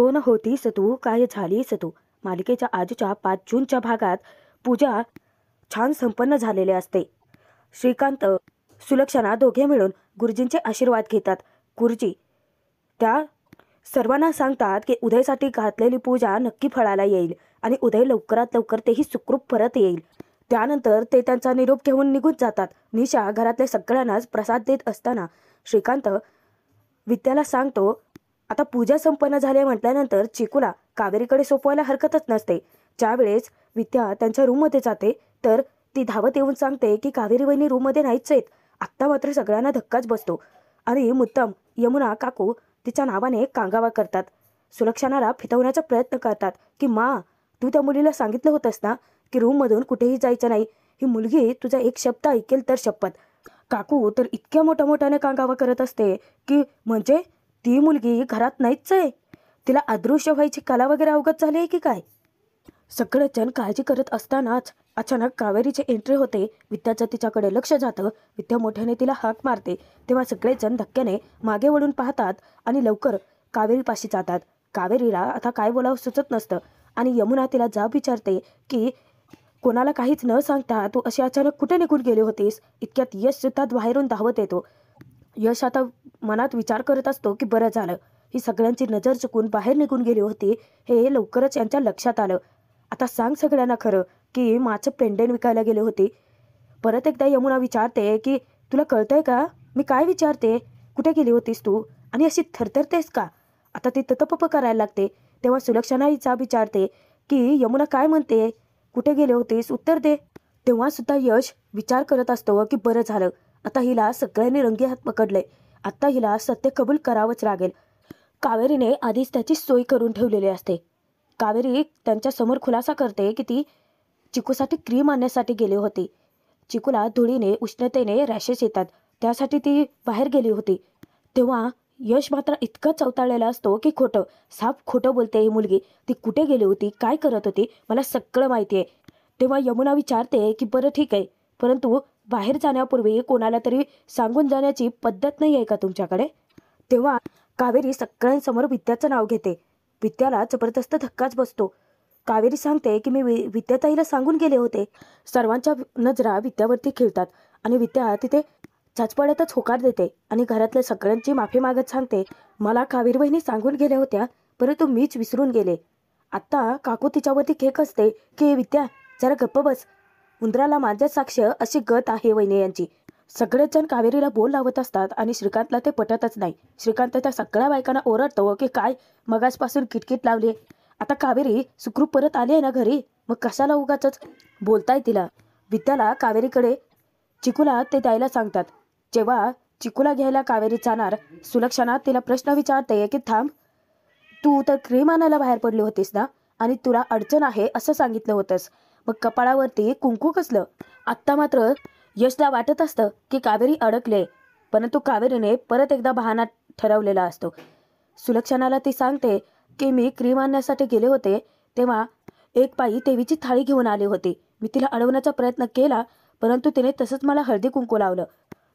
कोण होतीस तू, काय झालीस तू मालिकेच्या आजच्या 5 जूनच्या भागात पूजा छान संपन्न झालेले असते. श्रीकांत सुलक्षणा दोघे मिळून गुरुजींचे आशीर्वाद घेतात. गुरुजी त्या सर्वांना सांगतात की उदयसाठी घातलेली पूजा नक्की फळाला येईल आणि उदय लवकरात लवकर तेही सुखरूप परत येईल. त्यानंतर ते त्यांचा निरोप घेऊन निघून जातात. निशा घरातल्या सगळ्यांनाच प्रसाद देत असताना श्रीकांत विद्याला सांगतो, आता पूजा संपन्न झाली म्हटल्यानंतर चिकूला कावेरीकडे सोपवायला हरकतच नसते. ज्यावेळेस विद्या त्यांच्या रूममध्ये जाते तर ती धावत येऊन सांगते की कावेरी वहिनी रूममध्ये नाहीच आहेत. आत्ता मात्र सगळ्यांना धक्काच बसतो आणि मुद्दाम यमुना काकू तिच्या नावाने कांगावा करतात. सुलक्षणाला फितवण्याचा प्रयत्न करतात की मा, तू त्या मुलीला सांगितलं होतंस ना की रूममधून कुठेही जायचं नाही. ही मुलगी तुझा एक शब्द ऐकेल तर शपथ. काकू तर इतक्या मोठ्याने कांगावा करत असते की म्हणजे ती मुलगी घरात नाहीच आहे, तिला अदृश्य व्हायची कला वगैरे अवगत झाली आहे की काय. सगळेच जण काळजी करत असतानाच अचानक कावेरीचे एंट्री होते. विद्याचं तिच्याकडे लक्ष जातं. विद्या मोठ्याने तिला हाक मारते तेव्हा सगळेच जण धक्क्याने मागे वळून पाहतात आणि लवकर कावेरीपाशी जातात. कावेरीला आता काय बोलावं सुचत नसतं आणि यमुना तिला जाब विचारते की कोणाला काहीच न सांगता तू अशी अचानक कुठे निघून गेली होतीस. इतक्यात यश सुद्धा बाहेरून धावत येतो. यश आता मनात विचार करत असतो की बरं झालं ही सगळ्यांची नजर चुकून बाहेर निघून गेली होती, हे लवकरच यांच्या लक्षात आलं. आता सांग सगळ्यांना खरं की माझं पेंडेंट विकायला गेले होते. परत एकदा यमुना विचारते की तुला कळतंय का मी काय विचारते, कुठे गेली होतीस तू आणि अशी थरथरतेस का. आता ती ततपप करायला लागते. तेव्हा सुलक्षणा हिचा विचारते की यमुना काय म्हणते, कुठे गेले होतीस, उत्तर दे. तेव्हा सुद्धा यश विचार करत असतो की बरं झालं आता हिला सगळ्यांनी रंगी हात पकडले, आता हिला सत्य कबूल करावंच लागेल. कावेरीने आधीच त्याची सोय करून ठेवलेली असते. कावेरी त्यांच्या समोर खुलासा करते की ती चिकूसाठी क्रीम आणण्यासाठी गेली होती. चिकूला धुळीने उष्णतेने रॅशेस येतात, त्यासाठी ती बाहेर गेली होती. तेव्हा यश मात्र इतकं चवताळलेला असतो की खोटं, साफ खोटं बोलते ही मुलगी. ती कुठे गेली होती, काय करत होती, मला सगळं माहिती आहे. तेव्हा यमुना विचारते की बरं ठीक आहे, परंतु बाहेर जाण्यापूर्वी कोणाला तरी सांगून जाण्याची पद्धत नाही आहे का तुमच्याकडे. तेव्हा कावेरी सगळ्यांसमोर विद्याचं नाव घेते. विद्याला जबरदस्त धक्काच बसतो. कावेरी सांगते की मी विद्याताईला सांगून गेले होते. सर्वांच्या नजरा विद्यावरती खिळतात आणि विद्या तिथे चाचपडतच होकार देते आणि घरातल्या सगळ्यांची माफी मागत सांगते, मला कावेरी वहिनी सांगून गेल्या होत्या परंतु मीच विसरून गेले. आत्ता काकू तिच्यावरती खेक असते की विद्या जरा गप्प बस, उंदराला माझ्या साक्ष अशी गत आहे वहिनी यांची. सगळेच जण कावेरीला बोल लावत असतात आणि श्रीकांतला ते पटतच नाही. श्रीकांत त्या सगळ्या बायकांना ओरडतो की काय मगासपासून किटकिट लावली, आता कावेरी सुखरूप परत आली आहे ना घरी, मग कशाला उगाच बोलताय तिला. विद्याला कावेरीकडे चिकूला ते द्यायला सांगतात. जेव्हा चिकूला घ्यायला कावेरी जाणार सुलक्षणा तिला प्रश्न विचारते की थांब, तू तर क्रीम आणायला बाहेर पडली होतीस ना आणि तुला अडचण आहे असं सांगितलं होतंस, मग कपाळावरती कुंकू कसलं. आत्ता मात्र यशला वाटत असतं की कावेरी अडकले, परंतु कावेरीने परत एकदा बहाणा ठरवलेला असतो. सुलक्षणाला ती सांगते की मी क्रीम आणण्यासाठी गेले होते तेव्हा एक बाई देवीची थाळी घेऊन आली होती. मी तिला अडवण्याचा प्रयत्न केला परंतु तिने तसंच मला हळदी कुंकू लावलं.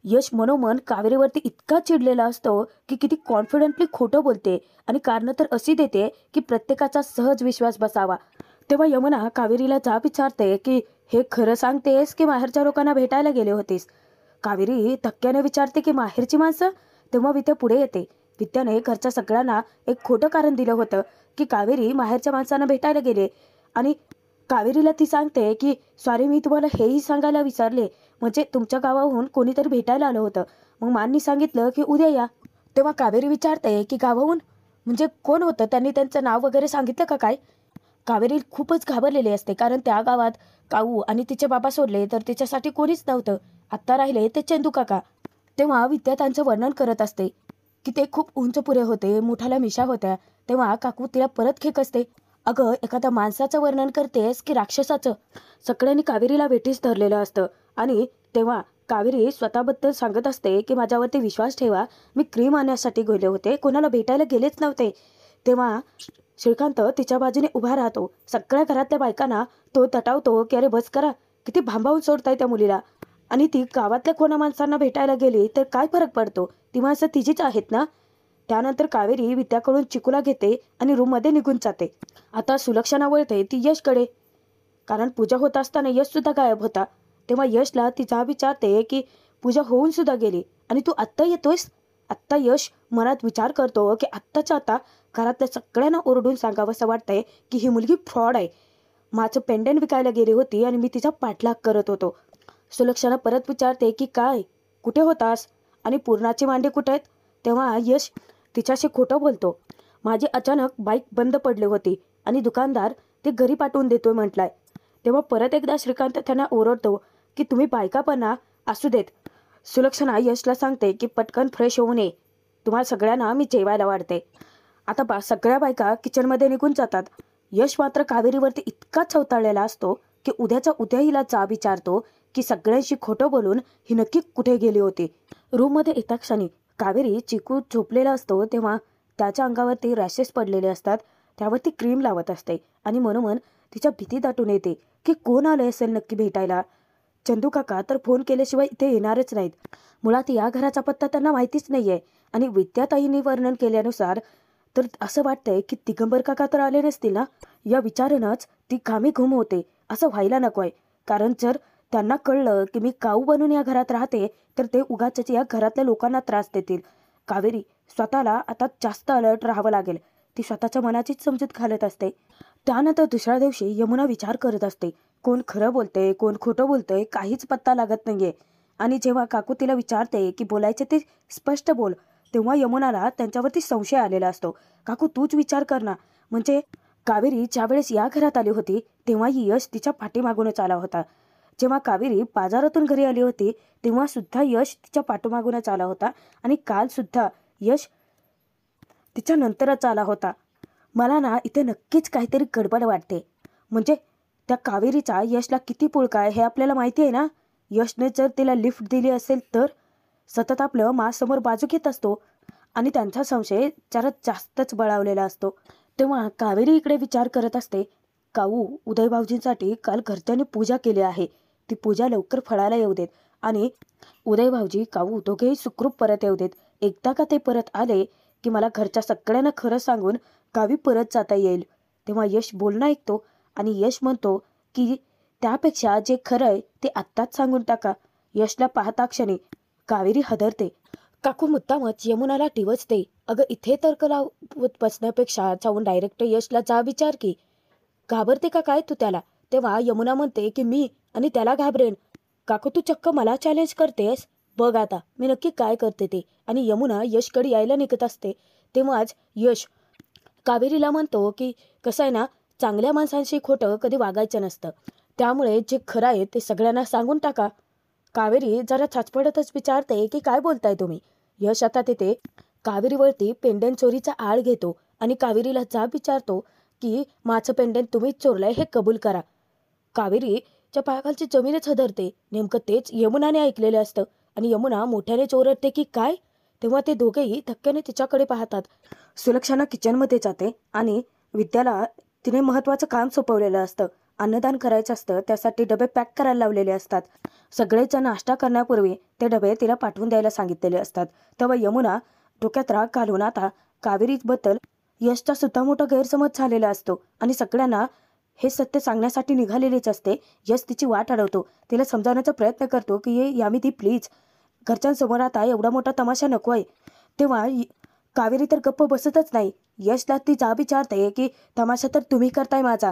यश मनोमन कावेरीवरती इतका चिडलेला असतो की किती कॉन्फिडंटली खोटं बोलते आणि कारणं तर अशी देते की प्रत्येकाचा सहज विश्वास बसावा. तेव्हा यमुना कावेरीला जाब विचारते की हे खरं सांगतेस की माहेरच्या लोकांना भेटायला गेले होतीस. कावेरी धक्क्याने विचारते की माहेरची माणसं. तेव्हा विद्या पुढे येते. विद्याने घरच्या सगळ्यांना एक खोटं कारण दिलं होतं की कावेरी माहेरच्या माणसांना भेटायला गेले आणि कावेरीला ती सांगते की सॉरी मी तुम्हाला हेही सांगायला विसरले, म्हणजे तुमच्या गावाहून कोणीतरी भेटायला आलं होतं, मग माननी सांगितलं की उद्या या. तेव्हा कावेरी विचारते की गावाहून म्हणजे कोण होतं, त्यांनी त्यांचं नाव वगैरे सांगितलं का काय. कावेरी खूपच घाबरलेली असते कारण त्या गावात काऊ आणि तिचे बाबा सोडले तर तिच्यासाठी कोणीच नव्हतं. आत्ता राहिले ते चंदू काका. तेव्हा विद्या त्यांचं वर्णन करत असते की ते खूप उंच पुरे होते, मोठाल्या मिशा होत्या. तेव्हा काकू तिला परत खेक असते, अगं एखाद्या माणसाचं वर्णन करतेस की राक्षसाचं. सगळ्यांनी कावेरीला वेठीस धरलेलं असतं आणि तेव्हा कावेरी स्वतःबद्दल सांगत असते की माझ्यावरती विश्वास ठेवा, मी क्रीम आणण्यासाठी गेले होते, कोणाला भेटायला गेलेच नव्हते. तेव्हा श्रीकांत तिच्या बाजूने उभा राहतो. सगळ्या घरातल्या बायकांना तो तटावतो की अरे बस करा, किती भांबावून सोडताय त्या मुलीला, आणि ती गावातल्या कोणा माणसांना भेटायला गेली तर काय फरक पडतो, ती माणसं तिचीच आहेत ना. त्यानंतर कावेरी विद्याकडून चिकूला घेते आणि रूममध्ये निघून जाते. आता सुलक्षणा वळते ती यशकडे, कारण पूजा होत असताना यश सुद्धा गायब होता. तेव्हा यशला तिचा विचारते की पूजा होऊन सुद्धा गेली आणि तू आत्ता येतोयस. आत्ता यश मनात विचार करतो की आत्ताच्या आता घरातल्या सगळ्यांना ओरडून सांगावंसं वाटतंय की ही मुलगी फ्रॉड आहे. माझं पेंडंट विकायला गेली होती आणि मी तिचा पाठलाग करत होतो. सुलक्षणा परत विचारते की काय, कुठे होतास आणि पूर्णाची मांडी कुठे आहेत. तेव्हा यश तिच्याशी खोटं बोलतो. माझी अचानक बाईक बंद पडली होती आणि दुकानदार ते घरी पाठवून देतोय म्हटलाय. तेव्हा परत एकदा श्रीकांत त्यांना ओरडतो की तुम्ही बायका पण असू देत. सुलक्षणा यशला सांगते की पटकन फ्रेश होऊन ये, तुम्हाला सगळ्यांना मी जेवायला वाढते. आता सगळ्या बायका किचनमध्ये निघून जातात. यश मात्र कावेरीवरती इतका चवताळलेला असतो की उद्याचा उद्या हिला जाब विचारतो की सगळ्यांशी खोटं बोलून ही नक्की कुठे गेली होती. रूममध्ये येता क्षणी कावेरी चिकू झोपलेला असतो तेव्हा त्याच्या अंगावरती रॅशेस पडलेले असतात. त्यावरती क्रीम लावत असते आणि मनोमन तिच्या भीती दाटून येते की कोण आले असेल नक्की भेटायला. चंदू काका तर फोन केल्याशिवाय इथे येणारच नाहीत. मुळात या घराचा पत्ता त्यांना माहितीच नाहीये आणि विद्याताईंनी वर्णन केल्यानुसार तर असं वाटतंय की दिगंबर काका तर आले नसतील ना. या विचारानंच ती घामीघूम होते. असं व्हायला नकोय, कारण जर त्यांना कळलं की मी काऊ बनून या घरात राहते तर ते उगाचच या घरातल्या लोकांना त्रास देतील. कावेरी स्वतःला आता जास्त अलर्ट राहावं लागेल. ती स्वतःच्या मनाचीच समजूत घालत असते. त्यानंतर दुसऱ्या दिवशी यमुना विचार करत असते, कोण खरं बोलते कोण खोटं बोलतंय काहीच पत्ता लागत नाहीये. आणि जेव्हा काकू तिला विचारते की बोलायचे ते स्पष्ट बोल, तेव्हा यमुनाला त्यांच्यावरती संशय आलेला असतो. काकू तूच विचार कर ना, म्हणजे कावेरी ज्यावेळेस या घरात आली होती तेव्हाही यश तिच्या पाठीमागूनच आला होता. जेव्हा कावेरी बाजारातून घरी आली होती तेव्हा सुद्धा यश तिच्या पाठीमागूनच आला होता आणि काल सुद्धा यश तिच्या नंतरच आला होता. मला ना इथे नक्कीच काहीतरी गडबड वाटते. म्हणजे त्या कावेरीचा यशला किती पुळका आहे हे आपल्याला माहिती आहे ना. यशने जर तिला लिफ्ट दिली असेल तर सतत आपलं माझ्यासमोर बाजू घेत असतो आणि त्यांचा संशय जरा जास्तच बळावलेला असतो. तेव्हा कावेरी इकडे विचार करत असते, काऊ उदय भाऊजींसाठी काल घरच्यांनी पूजा केली आहे. ती पूजा लवकर फळाला येऊ देत आणि उदय भाऊजी काऊ दोघेही सुखरूप परत येऊ देत. एकदा का ते परत आले की मला घरच्या सगळ्यांना खरं सांगून गावी परत जाता येईल. तेव्हा यश बोलणं ऐकतो आणि यश म्हणतो की त्यापेक्षा जे खरं आहे ते आत्ताच सांगून टाका. यशला पाहता क्षणी कावेरी हदरते. काकू मुद्दामच यमुनाला डिवचते, अगं इथे तर्क लावत बसण्यापेक्षा जाऊन डायरेक्ट यशला जा विचार की, घाबरते का काय तू त्याला. तेव्हा यमुना म्हणते की मी आणि त्याला घाबरेन. काकू तू चक्क मला चॅलेंज करतेस, बघ आता मी नक्की काय करते ते. आणि यमुना यशकडे यायला निघत असते तेव्हाच यश कावेरीला म्हणतो की कसं आहे ना, चांगल्या माणसांशी खोटं कधी वागायचं नसतं, त्यामुळे जे खरं आहे ते सगळ्यांना सांगून टाका. कावेरी जरा छाचपडतच विचारते की काय बोलताय तुम्ही. यश आता तिथे कावेरीवरती पेंडंट चोरीचा आळ घेतो आणि कावेरीला जाब विचारतो की माझं पेंडंट तुम्हीच चोरलंय हे कबूल करा. कावेरीच्या पायाखालची जमीनच हदरते. नेमकं तेच यमुनाने ऐकलेलं असतं आणि यमुना मोठ्याने चोरडते की काय. तेव्हा ते दोघेही धक्क्याने तिच्याकडे पाहतात. सुलक्षणा किचनमध्ये जाते आणि विद्याला तिने महत्त्वाचं काम सोपवलेलं असतं. अन्नदान करायचं असतं, त्यासाठी डबे पॅक करायला लावलेले असतात. सगळेजण नाश्ता करण्यापूर्वी ते डबे तिला पाठवून द्यायला सांगितलेले असतात. तेव्हा यमुना डोक्यात राग घालून आता कावेरीबद्दल यशचा सुद्धा मोठा गैरसमज झालेला असतो आणि सगळ्यांना हे सत्य सांगण्यासाठी निघालेलीच असते. यश तिची वाट अडवतो, तिला समजावण्याचा प्रयत्न करतो की ये यामिती प्लीज, घरच्यांसमोर आता एवढा मोठा तमाशा नको आहे. तेव्हा कावेरी तर गप्प बसतच नाही. यशला ती जा विचारते की तमाशा तर तुम्ही करताय, माझा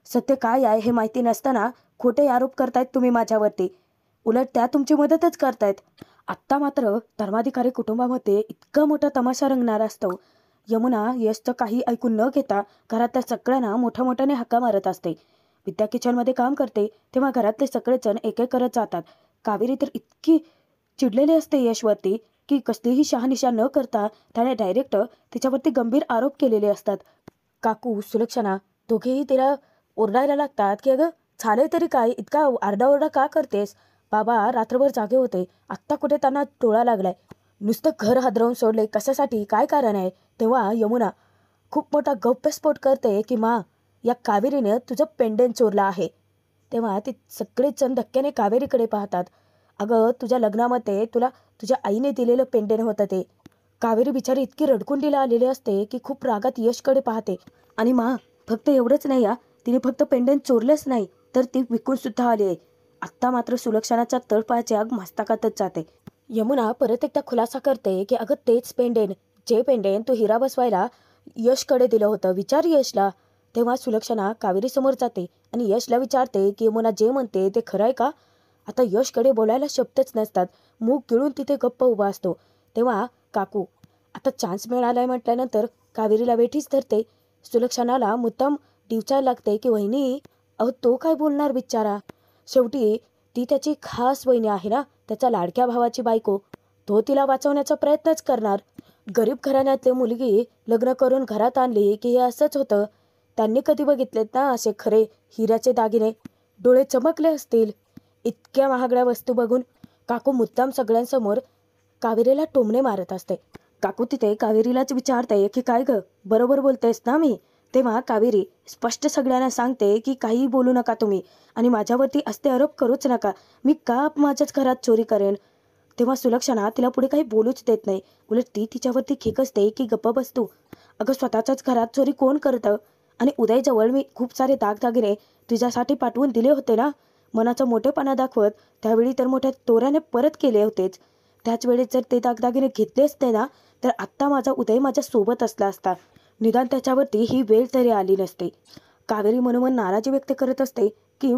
सत्य काय आहे हे माहिती नसताना खोटे आरोप करतायत तुम्ही माझ्यावरती, उलट त्या तुमची मदतच करतायत. आत्ता मात्र धर्माधिकारी कुटुंबामध्ये इतका मोठा तमाशा रंगणार असतो. यमुना यशचं काही ऐकून न घेता घरातल्या सगळ्यांना मोठ्या मोठ्याने हाका मारत असते. विद्या किचनमध्ये काम करते तेव्हा घरातले सगळेजण एक एक करत जातात. कावेरी तर इतकी चिडलेली असते यशवरती की कसलीही शहानिशा न करता त्याने डायरेक्ट तिच्यावरती गंभीर आरोप केलेले असतात. काकू सुलक्षणा दोघेही तिला ओरडायला लागतात की अगं झाले तरी काय, इतका आरडाओरडा का करतेस. बाबा रात्रभर जागे होते, आत्ता कुठे त्यांना टोळा लागलाय, नुसतं घर हादरवून सोडले कशासाठी, काय कारण आहे. तेव्हा यमुना खूप मोठा गौप्यस्फोट करते की मा, या कावेरीने तुझं पेंडंट चोरलं आहे. तेव्हा ते सगळेच जण धक्क्याने कावेरीकडे पाहतात. अगं तुझ्या लग्नामध्ये तुला तुझ्या आईने दिलेलं पेंडंट होतं ते. कावेरी बिचारी इतकी रडकुंडीला आलेली असते की खूप रागात यशकडे पाहते. आणि मा, फक्त एवढंच नाही या, तिने फक्त पेंडेंट चोरलंच नाही तर ती विकून सुद्धा आली आहे. आत्ता मात्र सुलक्षणाच्या तळपायाची आग मस्तकातच जाते. यमुना परत एकदा खुलासा करते की अगं तेच पेंडेंट, जे पेंडेंट तू हिरा बसवायला यशकडे दिलं होतं, विचार यशला. तेव्हा सुलक्षणा कावेरी समोर जाते आणि यशला विचारते की यमुना जे म्हणते ते खरं आहे का. आता यशकडे बोलायला शब्दच नसतात. मूग गिळून तिथे गप्प उभा असतो. तेव्हा काकू आता चान्स मिळालाय म्हटल्यानंतर कावेरीला वेठीच धरते. सुलक्षणाला मुद्दाम डिवचायला लागते की वहिनी, अहो तो काय बोलणार बिचारा, शेवटी ती त्याची खास वहिनी आहे ना, त्याचा लाडक्या भावाची बायको. तो तिला वाचवण्याचा प्रयत्नच करणार. गरीब घराण्यातली मुलगी लग्न करून घरात आणली की हे असंच होतं. त्यांनी कधी बघितलेत ना असे खरे हिऱ्याचे दागिने, डोळे चमकले असतील. इतक्या महागड्या वस्तू बघून काकू मुद्दाम सगळ्यांसमोर कावेरीला टोमणे मारत असते. काकू तिथे कावेरीलाच विचारते की काय ग, बरोबर बोलतेस ना मी. तेव्हा कावेरी स्पष्ट सगळ्यांना सांगते की काहीही बोलू नका तुम्ही आणि माझ्यावरती असते आरोप करूच नका. मी का माझ्याच घरात चोरी करेन. तेव्हा सुलक्षणा तिला पुढे काही बोलूच देत नाही. उलट ती तिच्यावरती खेकसते की गप्प बस तू. अगं स्वतःच्याच घरात चोरी कोण करतं. आणि उदयजवळ मी खूप सारे दागदागिने तुझ्यासाठी पाठवून दिले होते ना. मनाचा मोठेपणा दाखवत त्यावेळी तर मोठ्या तोऱ्याने परत केले होतेच. त्याच वेळेस जर ते दागदागिने घेतले असते ना तर आत्ता माझा उदय माझ्या सोबत असला असता. निदान त्याच्यावरती ही वेळ तरी आली नसते. कावेरी मनोमन नाराजी व्यक्त करत असते की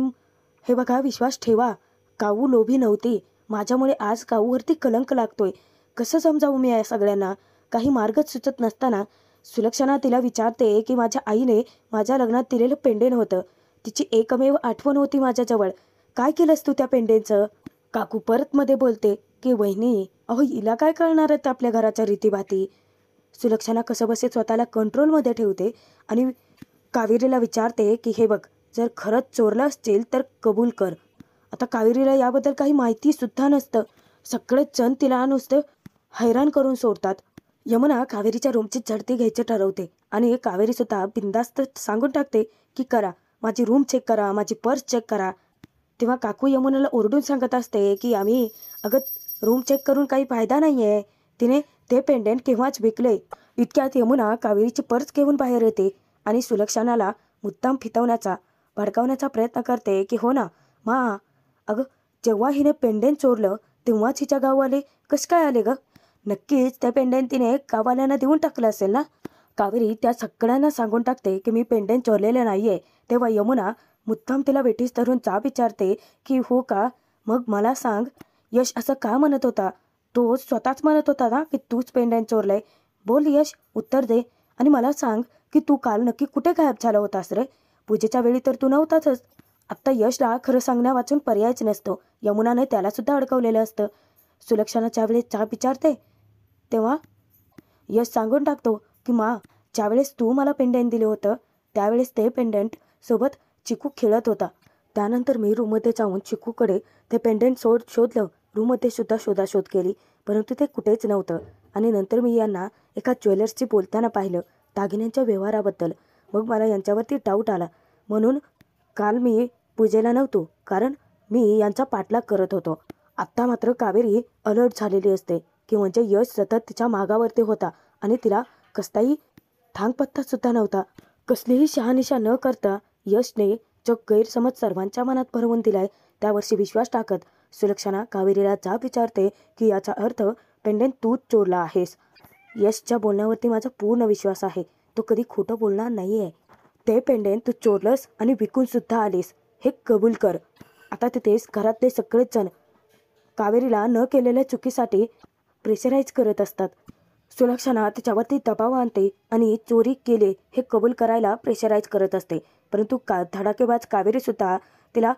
हे बघा, विश्वास ठेवा, काऊ लोभी नव्हती. माझ्यामुळे आज काऊवरती कलंक लागतोय. कसं समजावू मी या सगळ्यांना. काही मार्गच सुचत नसताना सुलक्षणा तिला विचारते की माझ्या आईने माझ्या लग्नात दिलेलं पेंडेंट होतं. तिची एकमेव आठवण होती माझ्याजवळ. काय केलंस तू त्या पेंडेंटचं. काकू परत मध्ये बोलते की वहिनी, अहो हिला काय कळणार आहेत आपल्या घराच्या रीतीभाती. सुलक्षणा कसं बसे स्वतःला कंट्रोलमध्ये ठेवते आणि कावेरीला विचारते की हे बघ, जर खरंच चोरलं असतील तर कबूल कर. आता कावेरीला याबद्दल काही माहिती सुद्धा नसतं. सगळेच जण तिला नुसतं हैराण करून सोडतात. यमुना कावेरीच्या रूमची झडती घ्यायची ठरवते आणि कावेरी सुद्धा बिंदास्त सांगून टाकते की करा, माझी रूम चेक करा, माझी पर्स चेक करा. तेव्हा काकू यमुनाला ओरडून सांगत असते की आम्ही अगं रूम चेक करून काही फायदा नाही आहे, तिने ते पेंडेंट केव्हाच विकले. इतक्यात यमुना कावेरीची पर्स घेऊन बाहेर येते आणि सुलक्षणाला मुद्दाम फितवण्याचा भडकावण्याचा प्रयत्न करते की हो ना मा, अगं जेव्हा हिने पेंडेंट चोरलं तेव्हाच हिच्या गाववाले कसं काय आले ग. नक्कीच त्या पेंडेंट तिने गाववाल्यांना देऊन टाकलं असेल ना. कावेरी त्या सगळ्यांना सांगून टाकते की मी पेंडेंट चोरलेलं नाही आहे. तेव्हा यमुना मुद्दाम तिला वेठीस धरून विचारते की हो का, मग मला सांग, यश असं का म्हणत होता. तो स्वतःच म्हणत होता ना की तूच पेंडेंट चोरलंय. बोल यश, उत्तर दे. आणि मला सांग की तू काल नक्की कुठे गायब झाला होतास रे. पूजेच्या वेळी तर तू नव्हताच. आत्ता यशला खरं सांगण्या वाचून पर्यायच नसतो. यमुनाने त्याला सुद्धा अडकवलेलं असतं. सुलक्षणाच्या वेळेस विचारते तेव्हा यश सांगून टाकतो की मा, ज्यावेळेस तू मला पेंडेंट दिलं होतं त्यावेळेस ते पेंडेंट सोबत चिकू खेळत होता. त्यानंतर मी रूममध्ये जाऊन चिकूकडे ते पेंडेंट शोधलं. रूममध्ये सुद्धा शोधाशोध केली परंतु ते कुठेच नव्हतं. आणि नंतर मी यांना एका ज्वेलर्सशी बोलताना पाहिलं दागिन्यांच्या व्यवहाराबद्दल. मग मला यांच्यावरती डाऊट आला. म्हणून काल मी पूजेला नव्हतो कारण मी यांचा पाठलाग करत होतो. आत्ता मात्र कावेरी अलर्ट झालेली असते की म्हणजे यश सतत तिच्या मागावरती होता आणि तिला कसलाही थांगपत्ता सुद्धा नव्हता. कसलीही शहानिशा न करता यशने जो गैरसमज सर्वांच्या मनात भरवून दिलाय त्यावरशी विश्वास टाकत सुलक्षणा कावेरीला विचारते की याचा अर्थ पेंडेंट तूच चोरला आहेस. यशच्या बोलण्यावरती माझा पूर्ण विश्वास आहे. तो कधी खोटं बोलणार नाही आहे. ते पेंडेंट तू चोरलंस आणि विकून सुद्धा आलीस हे कबूल कर. आता तिथेच घरातले सगळेच जण कावेरीला न केलेल्या चुकीसाठी प्रेशराईज करत असतात. सुलक्षणा तिच्यावरती दबाव आणते आणि चोरी केले हे कबूल करायला प्रेशराईज करत असते. परंतु धडाकेबाज कावेरी सुद्धा तिला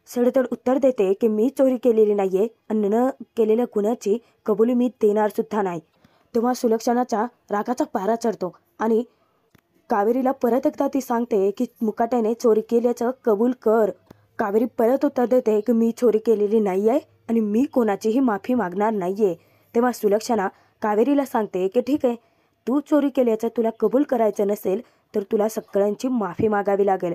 सडेतोड उत्तर देते की मी चोरी केलेली नाहीये आणि न केलेल्या गुन्ह्याची कबुली मी देणार सुद्धा नाही. तेव्हा सुलक्षणाच्या रागाचा पारा चढतो आणि कावेरीला परत एकदा ती सांगते की मुकाट्याने चोरी केल्याचं कबूल कर. कावेरी परत उत्तर देते की मी चोरी केलेली नाही आहे आणि मी कोणाचीही माफी मागणार नाहीये. तेव्हा सुलक्षणा कावेरीला सांगते की ठीक आहे, तू चोरी केल्याचं तुला कबूल करायचं नसेल तर तुला सगळ्यांची माफी मागावी लागेल,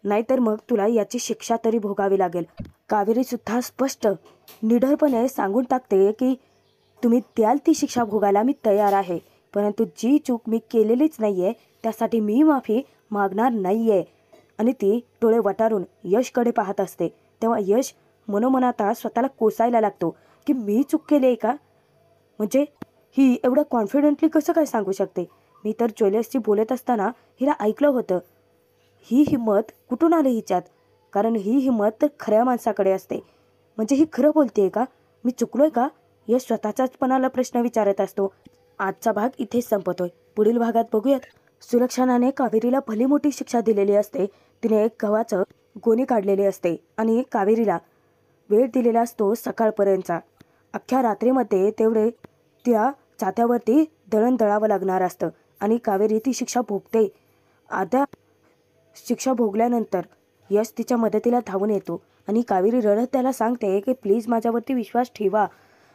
नाहीतर मग तुला याची शिक्षा तरी भोगावी लागेल. कावेरी सुद्धा स्पष्ट निडरपणे सांगून टाकते की तुम्ही द्याल ती शिक्षा भोगायला मी तयार आहे, परंतु जी चूक मी केलेलीच नाही आहे त्यासाठी मी माफी मागणार नाही आहे. आणि ती डोळे वटारून यशकडे पाहत असते. तेव्हा यश मनोमनात स्वतःला कोसायला लागतो की मी चूक केली आहे का? म्हणजे ही एवढं कॉन्फिडेंटली कसं काय सांगू शकते? मी तर ज्वेलर्सची बोलत असताना हिला ऐकलं होतं. ही हिंमत कुठून आली हिच्यात? कारण ही हिंमत तर खऱ्या माणसाकडे असते. म्हणजे ही खरं बोलतेय का? मी चुकलोय का? यश स्वतःचाच पणाला प्रश्न विचारत असतो. आजचा भाग इथेच संपतोय. पुढील भागात बघूयात. सुलक्षणाने कावेरीला भली मोठी शिक्षा दिलेली असते. तिने एक गव्हाचं गोणी काढलेली असते आणि कावेरीला वेळ दिलेला असतो सकाळपर्यंतचा. अख्ख्या रात्रीमध्ये तेवढे त्या चात्यावरती दळण दळावं लागणार असतं आणि कावेरी ती शिक्षा भोगते. आता शिक्षा भोगल्यानंतर यश तिच्या मदतीला धावून येतो आणि कावेरी रडत त्याला सांगते की प्लीज माझ्यावरती विश्वास ठेवा,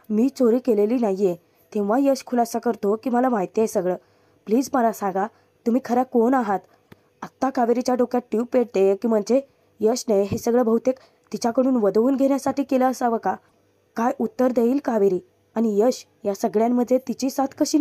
मी चोरी केलेली नाही आहे. तेव्हा यश खुलासा करतो की मला माहिती आहे सगळं, प्लीज मला सांगा तुम्ही खरा कोण आहात. आत्ता कावेरीच्या डोक्यात ट्यूब पेटते की म्हणजे यशने हे सगळं बहुतेक तिच्याकडून वदवून घेण्यासाठी केलं असावं का? काय उत्तर देईल कावेरी आणि यश या सगळ्यांमध्ये तिची साथ कशी